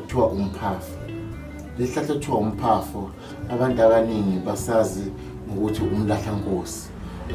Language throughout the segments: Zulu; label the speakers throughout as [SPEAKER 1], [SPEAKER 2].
[SPEAKER 1] ekuthiwa umphafa. Lesihlahla ekuthiwa umphafa abantu abaningi basazi ukuthi umlahlankosi.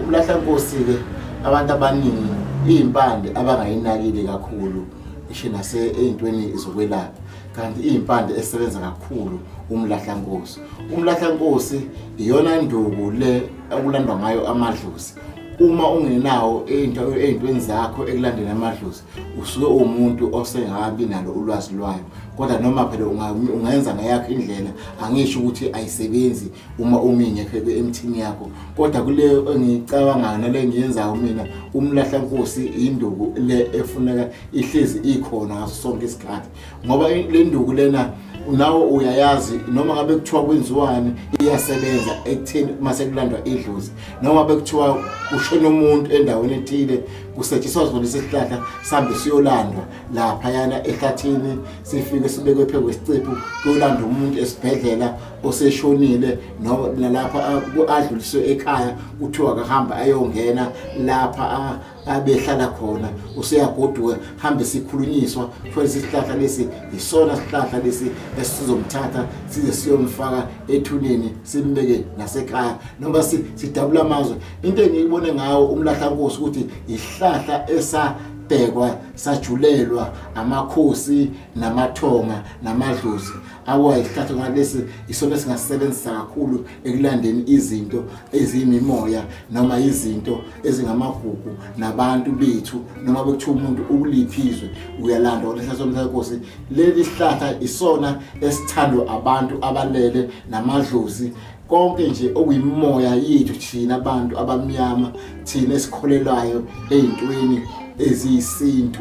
[SPEAKER 1] Umlahlankosi-ke abantu abaningi iy'mpande abangayinakile kakhulu isho ey'ntweni zokwelapha, kanti iy'mpande esebenza kakhulu umlahlankosi. Umlahlankosi iyona nduku le okulandwa ngayo amadlozi. Uma ungenawo ey'ntweni zakho ekulandeni amadlozi, usuke umuntu osengabi nalo ulwazi lwayo. Kodwa noma phela ungenza ngayakho indlela, angisho ukuthi ayisebenzi uma umingekho emthini yakho. Kodwa kuleyo engicabangayo nale engiyenzayo mina, umlahlankosi induku le efuneka ihlezi ikhona ngaso sonke isikhathi. Ngoba le nduku lena nawo uyayazi noma ngabe kuthiwa kwenziwani iyasebenza ekutheni mase kulandwa idlozi. Noma ngabe kuthiwa kushona umuntu endaweni ethile kusetshenziswa sona isihlahla sambe siyolandwa lapha yana ehlathini, sifike sibekwe phezu kwesicephu kuyolanda umuntu esibhedlela oseshonile noma nalapha adluliswe ekhaya kuthiwa akahamba ayongena lapha abehlala khona useyagoduka hambe sikhulunyiswa futhi isihlahla lesi isona isihlahla lesi esizomthatha size siyomfaka ethuneni simbeke nasekhaya noma sidabula amazwe. Into engiyibone ngawo umlahlankosi ukuthi isihlahla esabhekwa sajulelwa amakhosi namathonga namadlozi. Isihlahla ngalesi isona esingasebenzisa kakhulu ekulandeni izinto eziyimimoya noma izinto ezingamagugu nabantu bethu. Noma bekuthiwa umuntu ukuliphizwe uyalanda olesihlahla somlahlankosi. Leli sihlahla isona esithandwa abantu abalele namadlozi, konke nje okuyimoya yethu thina abantu abamnyama, thina esikholelayo ey'ntweni eziyisintu.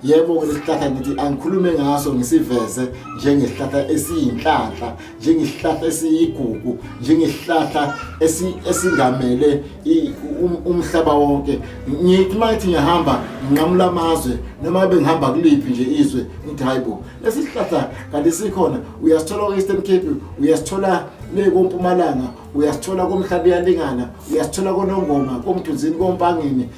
[SPEAKER 1] Yebo lesihlahla ngithi angikhulume ngaso ngisiveze njengesihlahla esiyinhlahla, njengesihlahla esiyigugu, njengesihlahla esingamele umhlaba wonke. Ngithi mayithi ngihamba nginqamula amazwe noma bengihamba kuliphi nje izwe ngithi hayibo lesi sihlahla kanti sikhona. Uyasithola ku-Eastern Cape, uyasithola le koMpumalanga, uyasithola komhlaba yalingana, uyasithola koNongoma, koMthunzini, koMpangeni.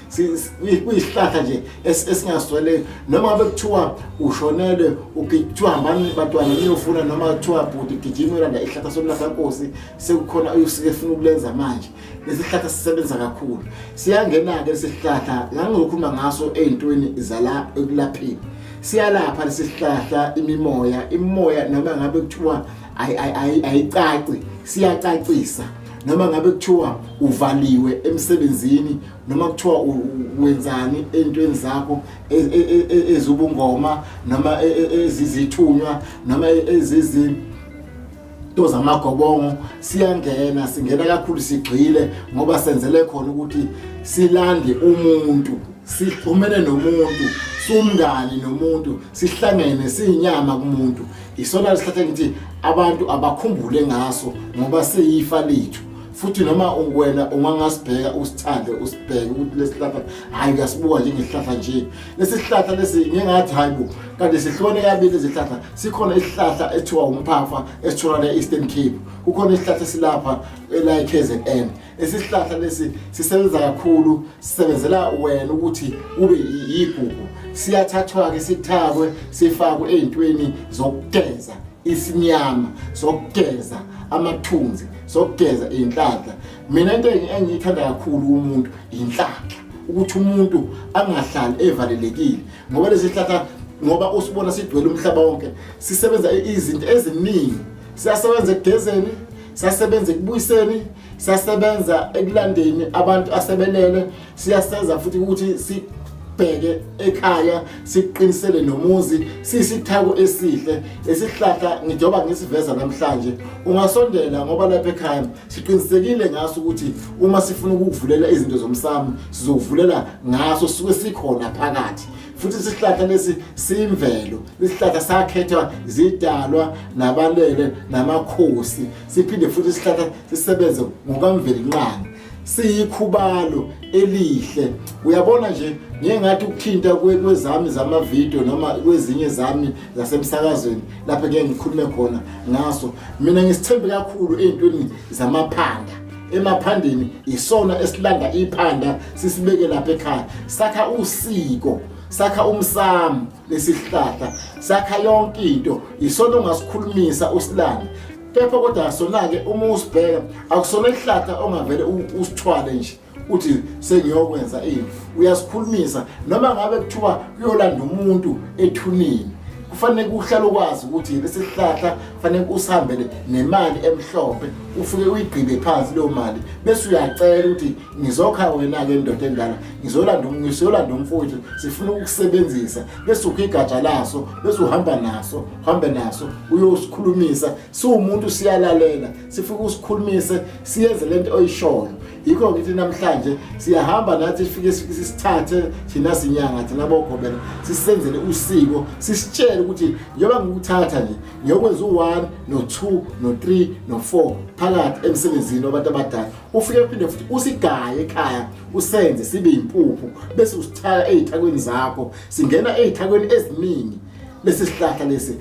[SPEAKER 1] Kuyisihlahla nje esingaswele noma ngabe kuthiwa ushonele ukuthiwa hambani bantwana niyofuna noma kuthiwa bhuti gijimela la isihlahla somlahlankosi sekukhona uyusike funa ukulenza manje. Lesi sihlahla sisebenza kakhulu. Siyangena-ke lesi sihlahla ngangizokhuluma ngaso ey'ntweni zala ekulapheni. Siyalapha lesi sihlahla imimoya noma ngabe kuthiwa ayicaci siyacacisa. Noma ngabe kuthiwa uvaliwe emsebenzini noma kuthiwa wenzani entweni zakho ezubungoma noma ezizithunywa noma to zamagobongo, singena kakhulu sigxile ngoba senzele khona ukuthi silande umuntu, sixhumene nomuntu, sumngani nomuntu, sihlangene siyinyama kumuntu. Isona lesihlahla ngithi abantu abakhumbule ngaso ngoba seyifa lethu. Futhi noma wena ungangasibheka usithande usibheke ukuthi lesihlahla hayi uyasibuka njengesihlahla nje. Lesi sihlahla lesi ngingathi hayibo kanti sihlone kabili izihlahla. Sikhona isihlahla ethiwa umphafa esithola e-Eastern Cape, kukhona isihlahla silapha la KZN. Lesi sihlahla lesi sisebenza kakhulu, sisebenzela wena ukuthi ube yigugu. Siyathathwa-ke sithakwe sifakwe ey'ntweni zokugeza isinyama, zokugeza amathunzi, zokugeza iy'nhlahla. Mina into engiyithanda kakhulu umuntu inhlahla, ukuthi umuntu angahlali evalelekile ngoba lesi sihlahla ngoba usibona sigcwele umhlaba wonke sisebenza izinto eziningi. Siyasebenza ekugezeni, siyasebenza ekubuyiseni, siyasebenza ekulandeni abantu asebelele, siyasebenza futhi ukuthi sibheke ekhaya siqinisele nomuzi sisithako esihle. Lesihlahla ngijoba ngisiveza namhlanje ungasondela ngoba lapha ekhaya siqinisekile ngaso ukuthi uma sifuna ukuvulela izinto zomsamo sizovulela ngaso suke sikhona phakathi. Futhi isihlahla lesi siyimvelo, isihlahla sakhethwa zidalwa nabalele namakhosi. Siphinde futhi isihlahla sisebenze ngokamveli nqani, siyikhubalo elihle. Uyabona nje ngengathi ukuthinta kwezami zamavidiyo noma kwezinye zami zasemsakazweni lapha ngeke ngikhulume khona ngaso. Mina ngisithembe kakhulu ey'ntweni zamaphanda. Emaphandeni isona esilanda iphanda sisibeke lapha ekhaya, sakha usiko sakha umsamo lesihlahla, sakha yonke into, isona ongasikhulumisa usilande. Kepha kodwa asona-ke uma usibheka akusona isihlahla ongavele usithwale nje uthi sengiyokwenza ini, uyasikhulumisa noma ngabe kuthiwa kuyolanda umuntu ethunini. Kufanele uhlale ukwazi ukuthi lesi sihlahla kufanele usihambele nemali emhlophe, ufike uyigqibe phansi leyo mali bese uyacela ukuthi ngizokha wena-ke indoda endala, ngizolanda umfowethu sifuna ukusebenzisa, bese ukho igatsha laso bese uhambe naso uyosikhulumisa. Siwumuntu siyalalela, sifike usikhulumise siyenze lento oyishoyo. Yikho ngithi namhlanje siyahamba nathi sifike sisithathe thina sinyanga thina bogobela sisenzele usiko, sisitshele ukuthi njengoba ngikuthatha nje ngiyokwenza u1 no2 no3 no4 phakathi emsebenzini wabantu abadala. Ufike phinde futhi usigaye ekhaya usenze sibe impuphu bese usithaka ezithakweni zakho, singena ezithakweni eziningi. Lesi sihlahla lesi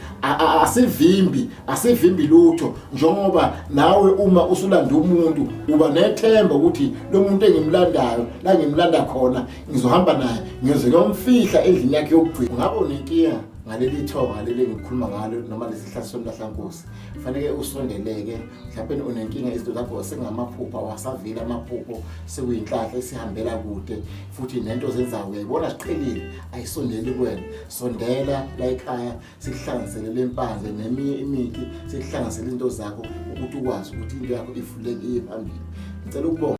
[SPEAKER 1] asivimbi lutho, njengoba nawe uma usulanda umuntu uba nethemba ukuthi lo muntu engimlandayo la ngimlanda khona ngizohamba naye ngiyoze kuyomfihla endlini yakhe yokugcina. Ngabe unenkinga ngaleli thonga leli ngikhuluma ngalo noma lesihlahla somlahlankosi, kufanele usondeleke. Mhlawumbe unenkinga izinto zakho sengamaphupho, wasavila amaphupho, sekuyinhlahla esihambela kude futhi nento zenzayo uyayibona siqhelile ayisondeli kuwena. Sondela la ekhaya sikuhlanganisele lempandle neminye imithi, sikuhlanganisele into zakho ukuthi ukwazi ukuthi into yakho ifuleke iye phambili. Ngicela ukubonga.